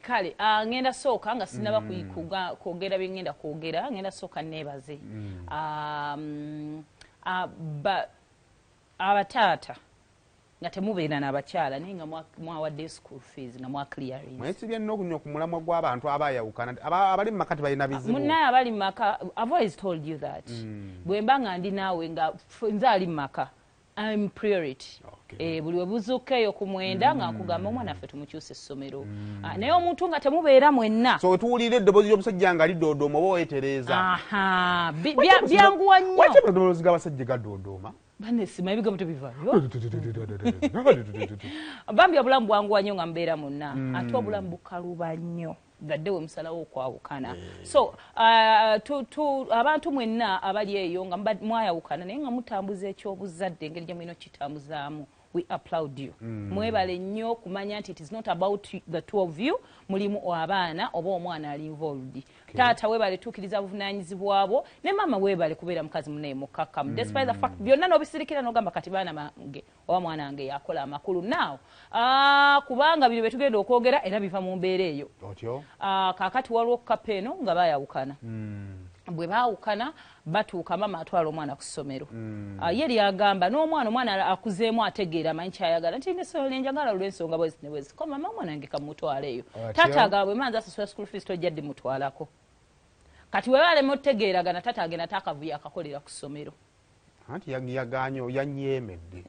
kale ngenda sooka nga sinaba kwogera bye ngenda kwogera ngenda sooka neebaze abataata nga temubeera n'abakyala naye nga mwawadde school fees nga mwaclearing mwesibye nnyo okunywa ku mulamwa gw'abantu abayawukana abali mu maka tebalina bizibu munnaye abali mu maka I've always told you that bwe mba nga ndi naawe nga nze ali mu maka I'm priority. Buli webuzuukeeyo ku mwenda nga nkugamba omwana ffe tumukyusa essomero naye omuntu nga temubeera mwenna so tuwulira eddoboozi ly'omusajja nga lidoodooma oba weetereeza byanguwa nnyo waki eddoboozi g'abasajja gadoodooma banesima ebigambo tebivaayo bambi obulamu bwanguwa nnyo nga mbeera munna ate obulamu bukaluba nnyo gadde we musalawo okwawukana so abantu mwenna abali eyo nga mwayawukana naye nga mutambuza ekyobuzadde engeri gye mulina okitambuzaamu we applaud you mwebale nnyo kumanya nti it is not about the two of you mulimu abaana oba omwana ali involved taata webale tuukiriza buvunaanyizibwa bwo ne mama webale kubeera mukazi munaye mukakamu despite the fact byonna n'obisirikira n'ogamba kati baana bange oba mwana wange yakola amakulu now kubanga bino betugenda okwogera era biva mu mbeera eyo kaakati waliwo kapeeno nga bayawukana bwe baawukana batuuka mama atwala omwana ku ssomero ye lyagamba omwana akuzeemu ategeera amanyi kyayagala nti nesomero nenjagala olw'ensonga bwezi ne bwezi ko mama omwana wange kamutwaleeyo taata agamba bwe manza asasula school fees tojja ddi mutwalako kati we balema otegeeragana taata agenda taakavuyo akakolera ku ssomero anti yaganyo yanyeemedde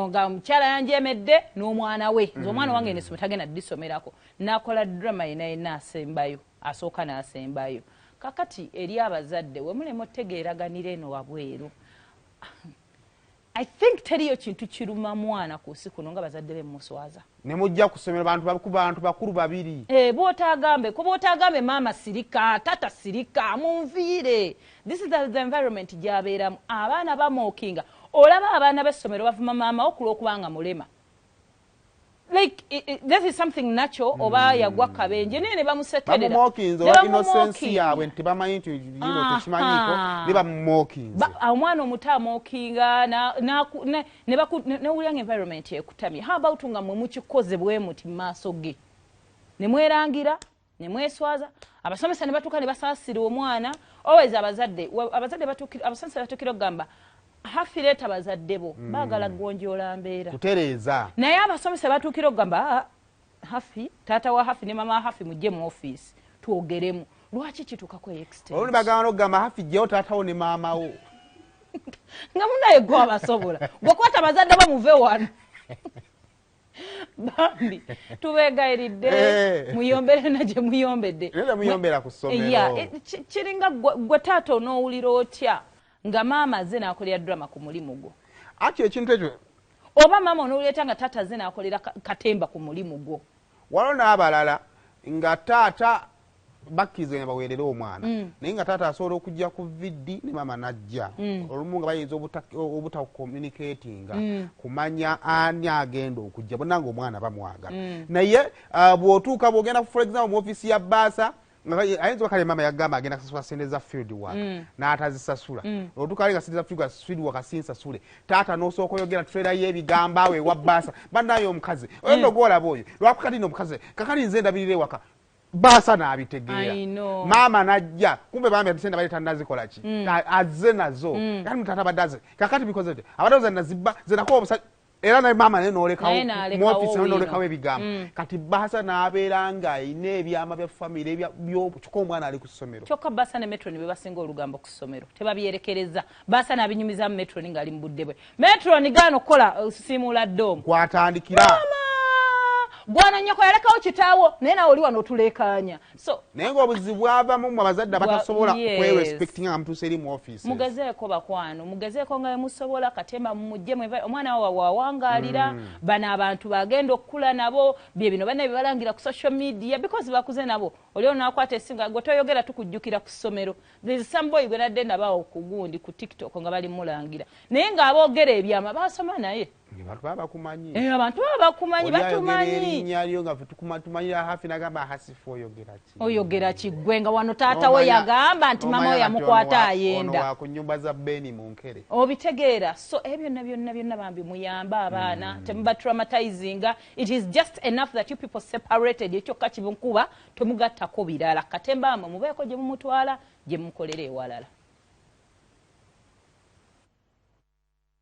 nga omukyala yanjeemedde n'omwana we nze omwana wange nesomero tagenda disomerako n'akola drama yenayina asembayo asooka n'asembayo kakati eri abazadde we mulema otegeeraganira eno wabweru I think teriyo kintu kiruma mwana ku nsi kuno nga bazadde bemuswaza ne mujja ku ssomero bantu bakulu babiri bw'otaagambe maama sirika tata sirika munviire this is the environment gy'abeeramu abaana bamookinga olaba abaana b'essomero bavuma maama okula okubanga mulema like this is something natural oba yagwa kabenje ne bamusekerera bamumokinze oba innocence yaabwe nti bamanyi nti yino tekimanyiko ne bamumokinze omwana omuto amookinga newulira environment ekutamye how about nga mwe mukikoze bwe muti mu maaso ge ne mwerangira ne mweswaza abasomesa ne batuuka ne basaasira omwana always abasomesa batuukira okugamba hafireeta bazadde bo baagala gonjoola mbeera kutereeza naye abasomesa batuukira okugamba hafi taata wa hafi ne mama wa hafi mujje mu ofiisi twogeremu lwaki kituukako extent olundi bagamba n'okugamba hafi jjewo taatawo ne maama wo nga munaye gwe abasobola gwekwata bazadde bo muve wano bambi tubeegayiridde muyombere na gye muyombedde muyombera ku ssomero kiringa gwe taata onoowulira otya nga maama azze n'akolera drama ku mulimu gwo ati ekintu ekyo oba maama onooleta nga taata azze n'akolera katemba ku mulimu gwo waliwo n'abalala nga taata bakkiriza ne baweerera omwana naye nga taata asobola okujja ku viddi ne maama najja olumu nga bayinza obutakommunicatinga kumanya ani agenda okujja bonna ngaomwana bamwagala naye bw'otuuka bw'ogenda for example mu ofiisi ya baasa ayinza kale mama yagamba agenda kusasula sente za field work n'atazisasula otuuka nga sente za field work asinsasule taata n'osooka oyogera trailer y'ebigambo awe ewa baasa bannayo omukazi oyo nno gwolaba oyo lwakukati n'omukazi kakali nze ndabirira ewaka baasa n'abitegeera maama najja kumbe bambi atisente bali tannazikola ki azze nazo yani mutata badaze kakati bikoze bite abadaze nazibba zenakuba omusajja era naye maama naye n'olekawo mu ofiisi naye n'olekawo ebigambo kati baasa n'abeera nga ayina ebyama bya famire kyokka omwana ali ku ssomero kyokka baasa ne metroni be basinga olugambo ku ssomero tebabyerekereza baasa n'abinyumizamu metroni ng'ali mu budde bwe metroni gaana okukola simuula ddoomu kwatandikira gwana nnyoko yalekawo kitaawo naye nawe oli wano otulekaanya naye ng'obuzibu bwavamu mu abazadde abatasobola kwerespectinga nga mutuuse eri mu ofiisi mugezeeko bakwano mugezeeko nga musobola katemba mumugje omwana wawe wawangaalira bano abantu bagenda okukula nabo bye bino banne bye balangira ku social media because bakuze nabo oli onaakwata esinga gwe toyogera tukujjukira ku ssomero there's some boy gwe nadde ndabaawo ku gundi ku tiktok nga bali mulangira naye ng'aboogera ebyama baasoma naye abantu baba bakumanyi abantu baba bakumanyi batumanyi erinnya lyo nga tumanyira hafi nagamba hasifu oyogera ki gwe nga wano taata we yagamba nti mama we yamukwata ayenda ono wa ku nnyumba za Beni mu Nkere obitegeera so ebyo byonna bambi muyamba abaana temuba traumatizinga it is just enough that you people separated ekyokka kibunkuba temugattako birala katemba mwe mubeeko gye mumutwala gye mukolera ewalala